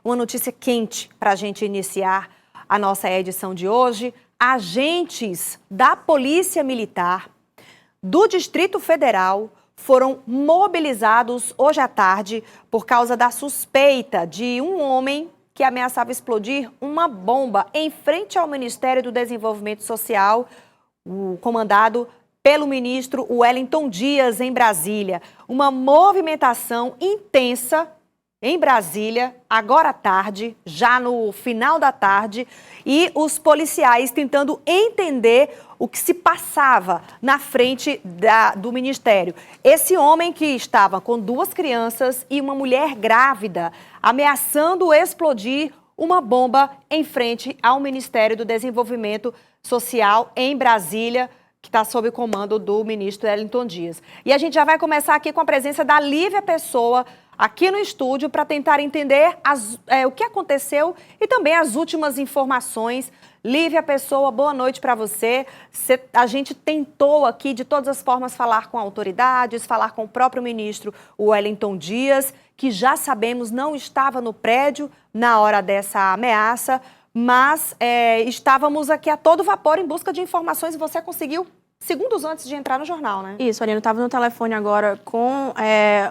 uma notícia quente para a gente iniciar a nossa edição de hoje. Agentes da Polícia Militar do Distrito Federal foram mobilizados hoje à tarde por causa da suspeita de um homem que ameaçava explodir uma bomba em frente ao Ministério do Desenvolvimento Social, comandado pelo ministro Wellington Dias, em Brasília. Uma movimentação intensa em Brasília, agora à tarde, já no final da tarde, e os policiais tentando entender o que se passava na frente do Ministério. Esse homem que estava com 2 crianças e uma mulher grávida, ameaçando explodir uma bomba em frente ao Ministério do Desenvolvimento Social em Brasília, que está sob o comando do ministro Wellington Dias. E a gente já vai começar aqui com a presença da Lívia Pessoa, aqui no estúdio, para tentar entender o que aconteceu e também as últimas informações. Lívia Pessoa, boa noite para você. A gente tentou aqui, de todas as formas, falar com autoridades, falar com o próprio ministro Wellington Dias, que já sabemos não estava no prédio na hora dessa ameaça, mas estávamos aqui a todo vapor em busca de informações e você conseguiu segundos antes de entrar no jornal, né? Isso, Aline, eu estava no telefone agora com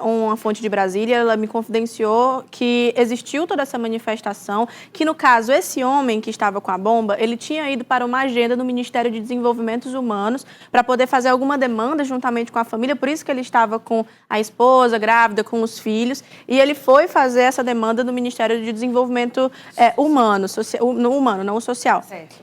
uma fonte de Brasília, ela me confidenciou que existiu toda essa manifestação, que no caso esse homem que estava com a bomba, ele tinha ido para uma agenda no Ministério de Desenvolvimento Humanos para poder fazer alguma demanda juntamente com a família, por isso que ele estava com a esposa grávida, com os filhos, e ele foi fazer essa demanda no Ministério de Desenvolvimento Humano, humano, não o social. Certo.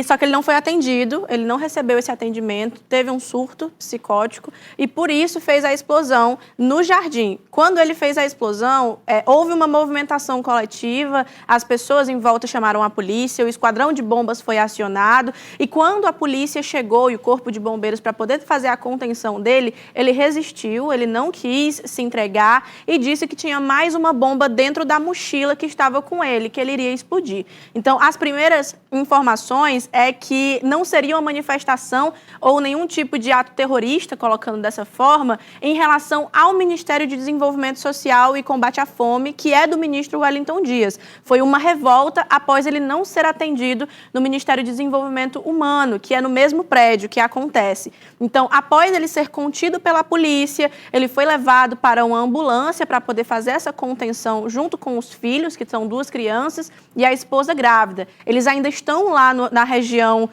Só que ele não foi atendido, ele não recebeu esse atendimento, teve um surto psicótico e por isso fez a explosão no jardim. Quando ele fez a explosão, houve uma movimentação coletiva, as pessoas em volta chamaram a polícia, o esquadrão de bombas foi acionado e quando a polícia chegou e o corpo de bombeiros para poder fazer a contenção dele, ele resistiu, ele não quis se entregar e disse que tinha mais uma bomba dentro da mochila que estava com ele, que ele iria explodir. Então, as primeiras informações é que não seria uma manifestação ou nenhum tipo de ato terrorista, colocando dessa forma, em relação ao Ministério de Desenvolvimento Social e Combate à Fome, que é do ministro Wellington Dias. Foi uma revolta após ele não ser atendido no Ministério de Desenvolvimento Humano, que é no mesmo prédio que acontece. Então, após ele ser contido pela polícia, ele foi levado para uma ambulância para poder fazer essa contenção junto com os filhos, que são 2 crianças, e a esposa grávida. Eles ainda estão lá na região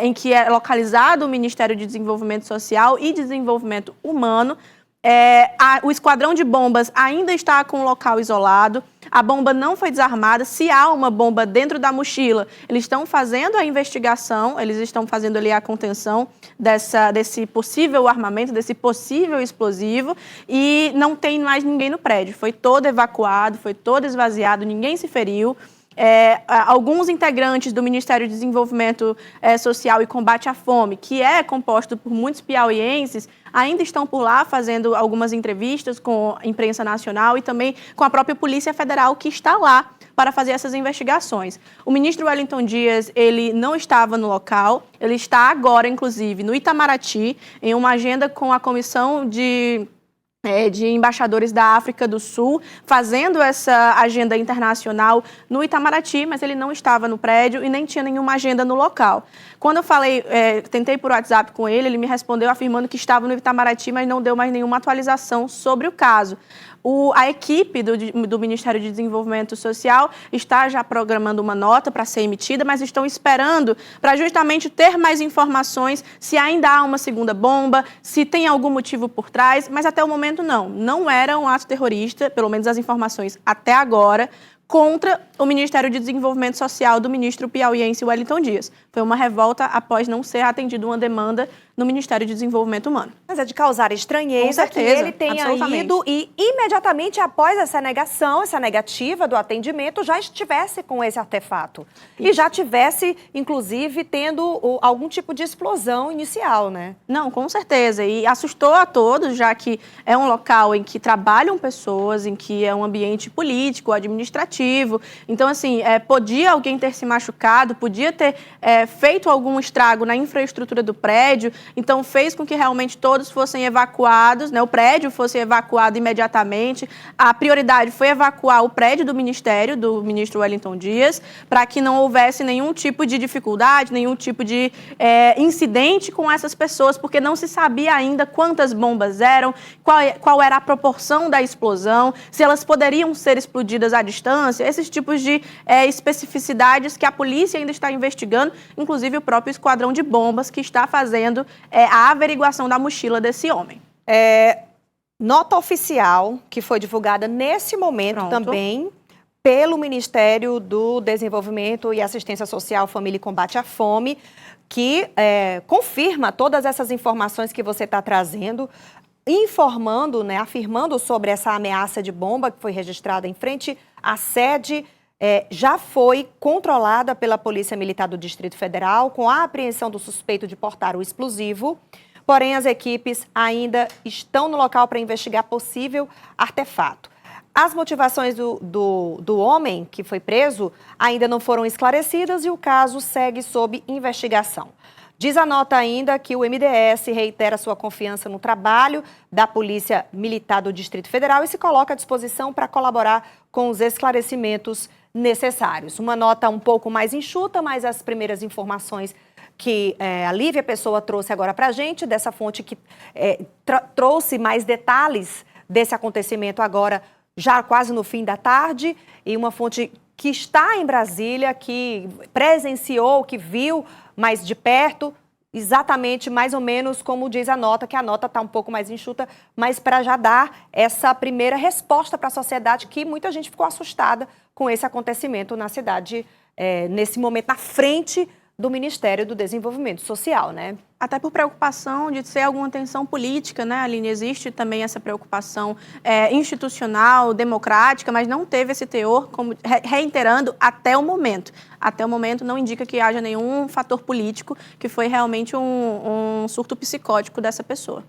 em que é localizado o Ministério de Desenvolvimento Social e Desenvolvimento Humano. O esquadrão de bombas ainda está com o local isolado, a bomba não foi desarmada. Se há uma bomba dentro da mochila, eles estão fazendo a investigação, eles estão fazendo ali a contenção desse possível armamento, desse possível explosivo, e não tem mais ninguém no prédio. Foi todo evacuado, foi todo esvaziado, ninguém se feriu. Alguns integrantes do Ministério de Desenvolvimento Social e Combate à Fome, que é composto por muitos piauienses, ainda estão por lá fazendo algumas entrevistas com a imprensa nacional e também com a própria Polícia Federal, que está lá para fazer essas investigações. O ministro Wellington Dias, ele não estava no local, ele está agora, inclusive, no Itamaraty, em uma agenda com a Comissão de embaixadores da África do Sul, fazendo essa agenda internacional no Itamaraty, mas ele não estava no prédio e nem tinha nenhuma agenda no local. Quando eu tentei por WhatsApp com ele, ele me respondeu afirmando que estava no Itamaraty, mas não deu mais nenhuma atualização sobre o caso. A equipe do Ministério de Desenvolvimento Social está já programando uma nota para ser emitida, mas estão esperando para justamente ter mais informações se ainda há uma segunda bomba, se tem algum motivo por trás, mas até o momento não era um ato terrorista, pelo menos as informações até agora, contra o Ministério de Desenvolvimento Social do ministro piauiense Wellington Dias. Foi uma revolta após não ser atendida uma demanda no Ministério de Desenvolvimento Humano. Mas é de causar estranheza que ele tenha ido e imediatamente após essa negação, essa negativa do atendimento, já estivesse com esse artefato. Isso. E já tivesse, inclusive, tendo algum tipo de explosão inicial, né? Não, com certeza. E assustou a todos, já que é um local em que trabalham pessoas, em que é um ambiente político, administrativo. Então, assim, podia alguém ter se machucado, podia ter feito algum estrago na infraestrutura do prédio, então fez com que realmente todos fossem evacuados, né, o prédio fosse evacuado imediatamente. A prioridade foi evacuar o prédio do Ministério, do ministro Wellington Dias, para que não houvesse nenhum tipo de dificuldade, nenhum tipo de incidente com essas pessoas, porque não se sabia ainda quantas bombas eram, qual era a proporção da explosão, se elas poderiam ser explodidas à distância, esses tipos de especificidades que a polícia ainda está investigando, inclusive o próprio esquadrão de bombas que está fazendo a averiguação da mochila desse homem. Nota oficial que foi divulgada nesse momento também pelo Ministério do Desenvolvimento e Assistência Social, Família e Combate à Fome, que confirma todas essas informações que você está trazendo, informando, né, afirmando sobre essa ameaça de bomba que foi registrada em frente à sede, já foi controlada pela Polícia Militar do Distrito Federal, com a apreensão do suspeito de portar o explosivo. Porém, as equipes ainda estão no local para investigar possível artefato. As motivações do homem que foi preso ainda não foram esclarecidas e o caso segue sob investigação. Diz a nota ainda que o MDS reitera sua confiança no trabalho da Polícia Militar do Distrito Federal e se coloca à disposição para colaborar com os esclarecimentos necessários. Uma nota um pouco mais enxuta, mas as primeiras informações que a Lívia Pessoa trouxe agora para a gente, dessa fonte que trouxe mais detalhes desse acontecimento agora, já quase no fim da tarde, e uma fonte que está em Brasília, que presenciou, que viu mais de perto, exatamente mais ou menos como diz a nota, que a nota está um pouco mais enxuta, mas para já dar essa primeira resposta para a sociedade, que muita gente ficou assustada com esse acontecimento na cidade, nesse momento, na frente do Ministério do Desenvolvimento Social, né? Até por preocupação de ser alguma tensão política, né, Aline? Existe também essa preocupação institucional, democrática, mas não teve esse teor, como reiterando, até o momento. Até o momento não indica que haja nenhum fator político, que foi realmente um surto psicótico dessa pessoa.